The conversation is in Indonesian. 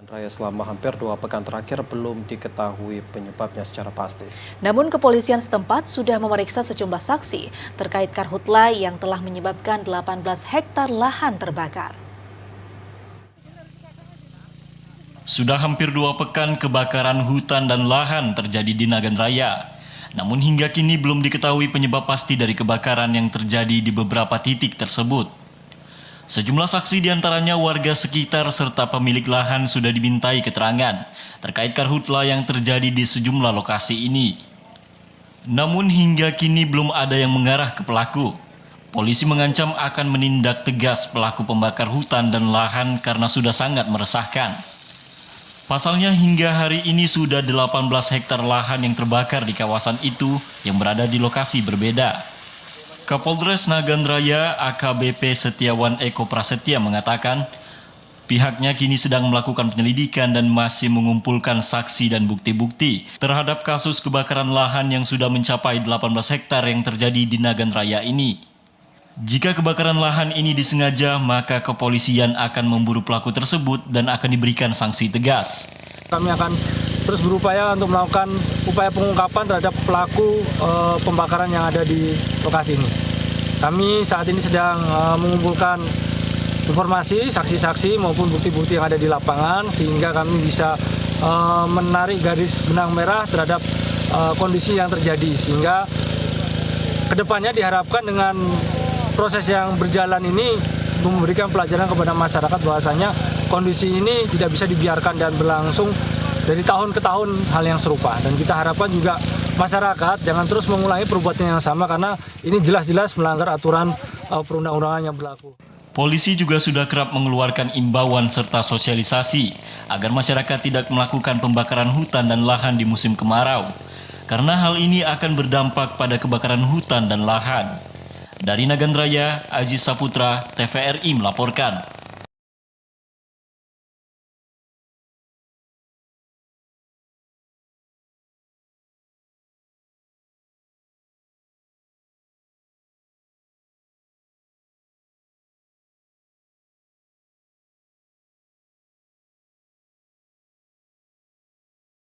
Raya selama hampir 2 pekan terakhir belum diketahui penyebabnya secara pasti. Namun kepolisian setempat sudah memeriksa sejumlah saksi terkait karhutla yang telah menyebabkan 18 hektar lahan terbakar. Sudah hampir 2 pekan kebakaran hutan dan lahan terjadi di Nagan Raya. Namun hingga kini belum diketahui penyebab pasti dari kebakaran yang terjadi di beberapa titik tersebut. Sejumlah saksi diantaranya warga sekitar serta pemilik lahan sudah dimintai keterangan terkait karhutla yang terjadi di sejumlah lokasi ini. Namun hingga kini belum ada yang mengarah ke pelaku. Polisi mengancam akan menindak tegas pelaku pembakar hutan dan lahan karena sudah sangat meresahkan. Pasalnya hingga hari ini sudah 18 hektar lahan yang terbakar di kawasan itu yang berada di lokasi berbeda. Kapolres Nagan Raya AKBP Setiawan Eko Prasetya mengatakan pihaknya kini sedang melakukan penyelidikan dan masih mengumpulkan saksi dan bukti-bukti terhadap kasus kebakaran lahan yang sudah mencapai 18 hektar yang terjadi di Nagan Raya ini. Jika kebakaran lahan ini disengaja, maka kepolisian akan memburu pelaku tersebut dan akan diberikan sanksi tegas. Kami akan terus berupaya untuk melakukan upaya pengungkapan terhadap pelaku pembakaran yang ada di lokasi ini. Kami saat ini sedang mengumpulkan informasi, saksi-saksi maupun bukti-bukti yang ada di lapangan sehingga kami bisa menarik garis benang merah terhadap kondisi yang terjadi. Sehingga kedepannya diharapkan dengan proses yang berjalan ini memberikan pelajaran kepada masyarakat bahwasanya kondisi ini tidak bisa dibiarkan dan berlangsung dari tahun ke tahun hal yang serupa. Dan kita harapkan juga masyarakat jangan terus mengulangi perbuatan yang sama karena ini jelas-jelas melanggar aturan perundang-undangan yang berlaku. Polisi juga sudah kerap mengeluarkan imbauan serta sosialisasi agar masyarakat tidak melakukan pembakaran hutan dan lahan di musim kemarau. Karena hal ini akan berdampak pada kebakaran hutan dan lahan. Dari Nagan Raya, Aziz Saputra, TVRI melaporkan.